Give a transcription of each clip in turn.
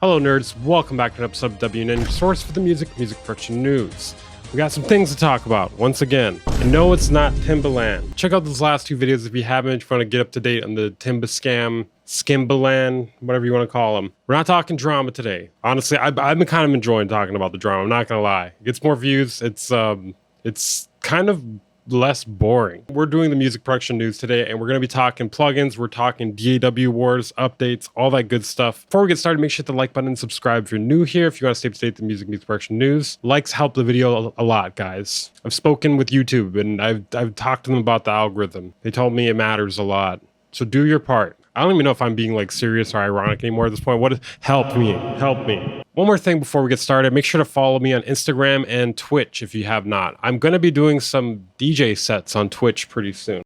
Hello nerds, welcome back to an episode of WN, source for the music production news. We got some things to talk about, once again. And no, it's not Timbaland. Check out those last two videos if you haven't, if you want to get up to date on the Timba scam, Skimbaland, whatever you want to call them. We're not talking drama today. Honestly, I've been kind of enjoying talking about the drama, I'm not gonna lie. It gets more views, it's kind of less boring. We're doing the music production news today, and we're going to be talking plugins, we're talking DAW wars, updates, all that good stuff. Before we get started, make sure to hit the like button and subscribe if you're new here. If you want to stay up to date with the music production news, likes help the video a lot, guys. I've spoken with YouTube, and I've talked to them about the algorithm. They told me it matters a lot. So do your part. I don't even know if I'm being like serious or ironic anymore at this point. Help me. One more thing before we get started, make sure to follow me on Instagram and Twitch if you have not. I'm going to be doing some DJ sets on Twitch pretty soon.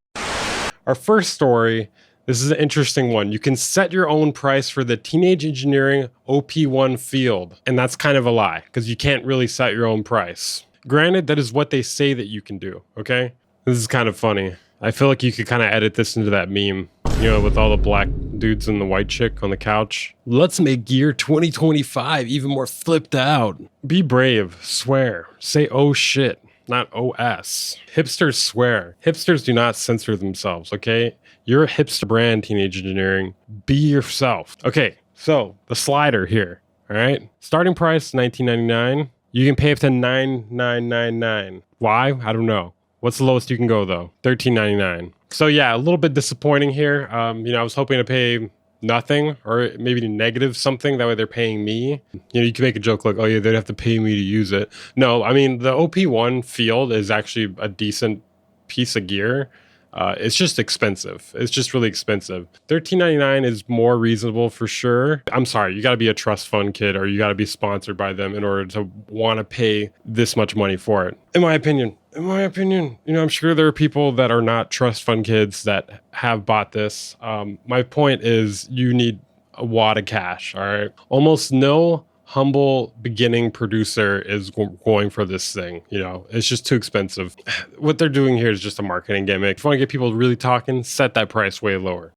Our first story, this is an interesting one. You can set your own price for the Teenage Engineering OP1 field. And that's kind of a lie because you can't really set your own price. Granted, that is what they say that you can do, okay? This is kind of funny. I feel like you could kind of edit this into that meme, you know, with all the black dudes and the white chick on the couch. Let's make gear 2025 even more flipped out. Be brave, swear, say oh shit, not OS. Hipsters swear. Hipsters do not censor themselves, okay? You're a hipster brand, Teenage Engineering. Be yourself. Okay, so the slider here, all right? Starting price, $19.99. You can pay up to $9,999. Why? I don't know. What's the lowest you can go though? $13.99. So yeah, a little bit disappointing here. I was hoping to pay nothing or maybe negative something. That way they're paying me. You can make a joke like, oh yeah, they'd have to pay me to use it. No, I mean, the OP1 field is actually a decent piece of gear. It's just expensive. It's just really expensive. $13.99 is more reasonable for sure. I'm sorry, you got to be a trust fund kid or you got to be sponsored by them in order to want to pay this much money for it. In my opinion, I'm sure there are people that are not trust fund kids that have bought this. My point is you need a wad of cash, all right? Almost no humble beginning producer is going for this thing. It's just too expensive. What they're doing here is just a marketing gimmick. If you want to get people really talking, set that price way lower.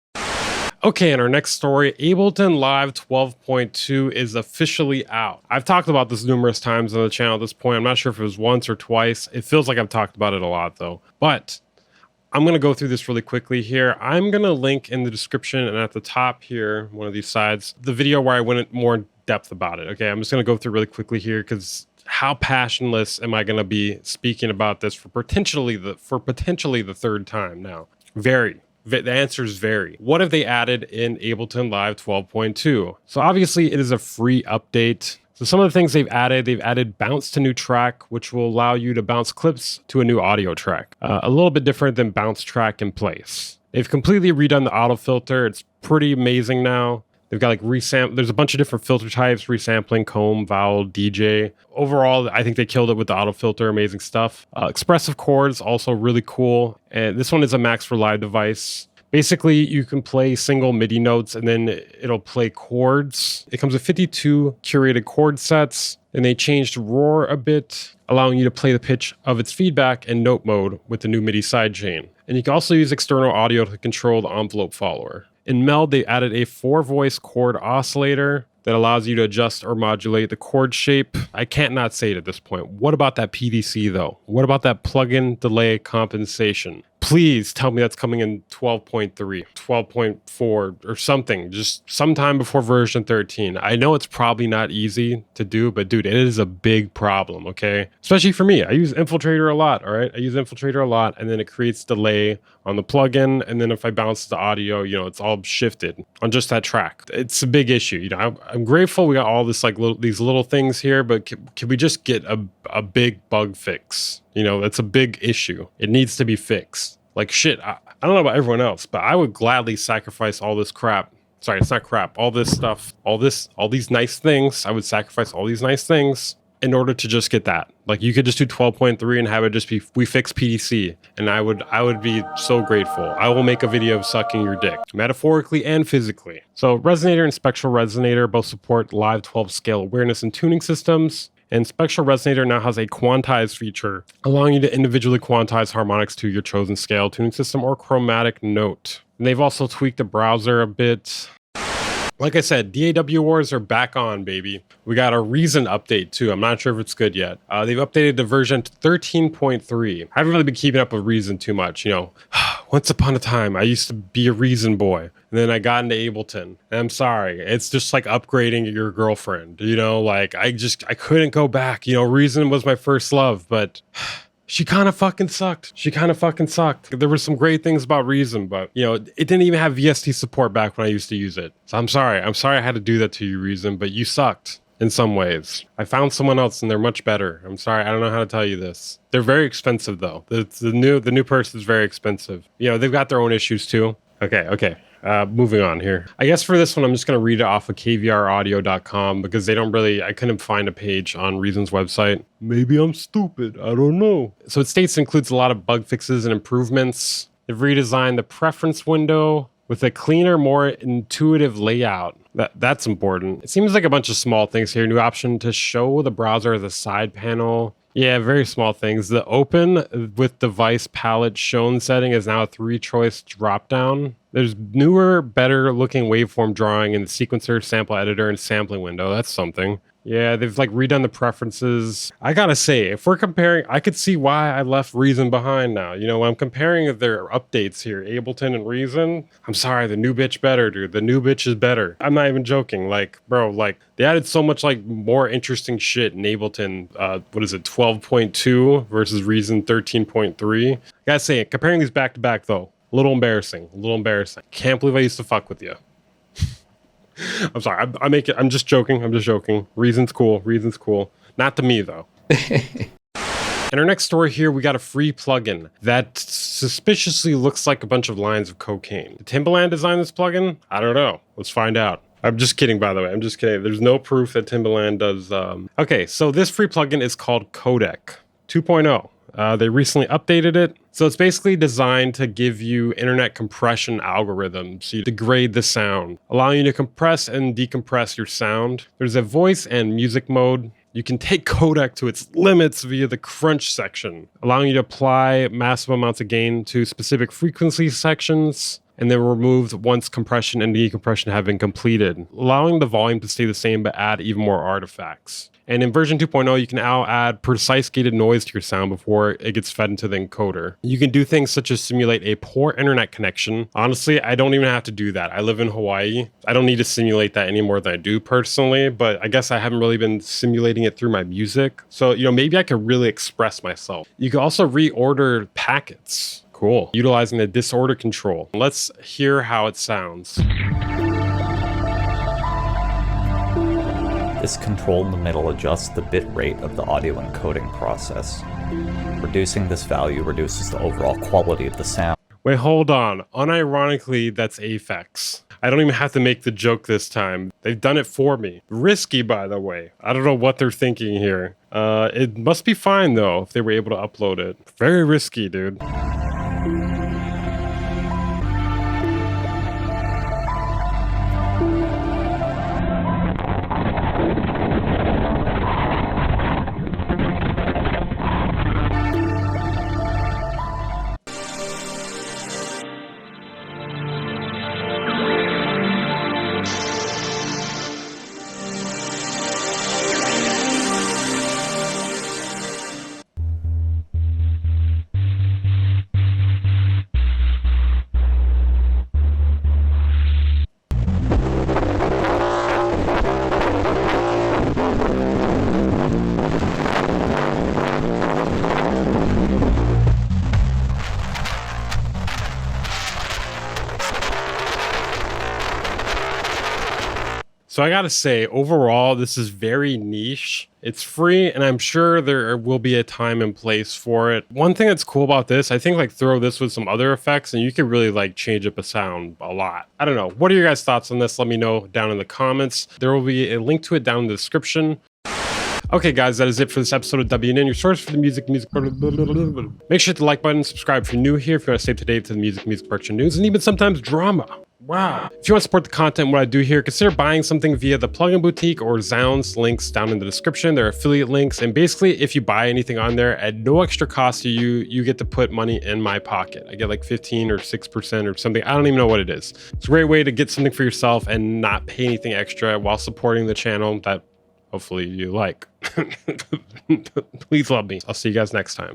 Okay, and our next story, Ableton Live 12.2 is officially out. I've talked about this numerous times on the channel at this point. I'm not sure if it was once or twice. It feels like I've talked about it a lot though. But I'm going to go through this really quickly here. I'm going to link in the description and at the top here, one of these sides, the video where I went more in depth about it. Okay, I'm just going to go through really quickly here because how passionless am I going to be speaking about this for potentially the third time now? Very. The answer is very. What have they added in Ableton Live 12.2? So obviously it is a free update. So some of the things they've added bounce to new track, which will allow you to bounce clips to a new audio track. A little bit different than bounce track in place. They've completely redone the auto filter. It's pretty amazing now. They've got like there's a bunch of different filter types, resampling, comb, vowel, DJ. Overall, I think they killed it with the auto filter, amazing stuff. Expressive chords, also really cool. And this one is a Max for Live device. Basically, you can play single MIDI notes and then it'll play chords. It comes with 52 curated chord sets, and they changed roar a bit, allowing you to play the pitch of its feedback in note mode with the new MIDI sidechain. And you can also use external audio to control the envelope follower. In Meld, they added a 4-voice chord oscillator that allows you to adjust or modulate the chord shape. I can't not say it at this point. What about that PDC though? What about that plugin delay compensation? Please tell me that's coming in 12.3, 12.4 or something, just sometime before version 13. I know it's probably not easy to do, but dude, it is a big problem, okay? Especially for me. I use Infiltrator a lot, all right? I use Infiltrator a lot, and then it creates delay on the plugin, and then if I bounce the audio, it's all shifted on just that track. It's a big issue. I'm grateful we got all this these little things here, but can we just get a big bug fix? That's a big issue. It needs to be fixed. Like shit, I don't know about everyone else, but I would gladly sacrifice all this crap. Sorry, it's not crap. All this stuff, all these nice things. I would sacrifice all these nice things in order to just get that. Like you could just do 12.3 and have it just be, we fix PDC. And I would be so grateful. I will make a video of sucking your dick, metaphorically and physically. So Resonator and Spectral Resonator both support live 12 scale awareness and tuning systems. And Spectral Resonator now has a quantize feature, allowing you to individually quantize harmonics to your chosen scale, tuning system, or chromatic note. And they've also tweaked the browser a bit. Like I said, DAW wars are back on, baby. We got a Reason update too. I'm not sure if it's good yet. They've updated the version to 13.3. I haven't really been keeping up with Reason too much. You know, once upon a time, I used to be a Reason boy. And then I got into Ableton. And I'm sorry, it's just like upgrading your girlfriend. You know, like I couldn't go back. You know, Reason was my first love, but she kind of fucking sucked. There were some great things about Reason, but, you know, it didn't even have VST support back when I used to use it. So I'm sorry I had to do that to you, Reason, but you sucked in some ways. I found someone else and they're much better. I'm sorry, I don't know how to tell you this. They're very expensive though. The new person is very expensive. You know, they've got their own issues too. Okay. Moving on here. I guess for this one, I'm just going to read it off of kvraudio.com because I couldn't find a page on Reason's website. Maybe I'm stupid. I don't know. So it states it includes a lot of bug fixes and improvements. They've redesigned the preference window with a cleaner, more intuitive layout. That's important. It seems like a bunch of small things here. New option to show the browser as a side panel. Yeah, very small things. The open with device palette shown setting is now a 3-choice dropdown. There's newer, better looking waveform drawing in the sequencer, sample editor, and sampling window. That's something. Yeah, they've like redone the preferences. I gotta say, if we're comparing, I could see why I left Reason behind now. You know, when I'm comparing their updates here, Ableton and Reason, I'm sorry, the new bitch better, dude. The new bitch is better. I'm not even joking. Like, bro, like they added so much like more interesting shit in Ableton. 12.2 versus Reason 13.3. Gotta say, comparing these back to back though, a little embarrassing. Can't believe I used to fuck with you. I'm sorry. I'm just joking. Reason's cool. Not to me though. In our next story here, we got a free plugin that suspiciously looks like a bunch of lines of cocaine. Did Timbaland design this plugin? I don't know. Let's find out. I'm just kidding, by the way. There's no proof that Timbaland does. Okay, so this free plugin is called CODEC 2.0. They recently updated it. So it's basically designed to give you internet compression algorithms to degrade the sound, allowing you to compress and decompress your sound. There's a voice and music mode. You can take codec to its limits via the crunch section, allowing you to apply massive amounts of gain to specific frequency sections, and then removed once compression and decompression have been completed, allowing the volume to stay the same but add even more artifacts. And in version 2.0, you can now add precise gated noise to your sound before it gets fed into the encoder. You can do things such as simulate a poor internet connection. Honestly, I don't even have to do that. I live in Hawaii. I don't need to simulate that any more than I do personally, but I guess I haven't really been simulating it through my music. So, you know, maybe I could really express myself. You can also reorder packets. Cool. Utilizing the disorder control. Let's hear how it sounds. This control in the middle adjusts the bit rate of the audio encoding process. Reducing this value reduces the overall quality of the sound. Wait, hold on. Unironically, that's Aphex. I don't even have to make the joke this time. They've done it for me. Risky, by the way. I don't know what they're thinking here. It must be fine, though, if they were able to upload it. Very risky, dude. So I gotta say, overall, this is very niche. It's free, and I'm sure there will be a time and place for it. One thing that's cool about this, I think like throw this with some other effects, and you could really like change up a sound a lot. I don't know. What are your guys' thoughts on this? Let me know down in the comments. There will be a link to it down in the description. Okay, guys, that is it for this episode of WN, your source for the music. Make sure to hit the like button, subscribe if you're new here, if you want to stay up to date to the music production news, and even sometimes drama. Wow. If you want to support the content, what I do here, consider buying something via the Plugin Boutique or Zounds, links down in the description. They're affiliate links. And basically, if you buy anything on there at no extra cost to you, you get to put money in my pocket. I get like 15 or 6% or something. I don't even know what it is. It's a great way to get something for yourself and not pay anything extra while supporting the channel that hopefully you like. Please love me. I'll see you guys next time.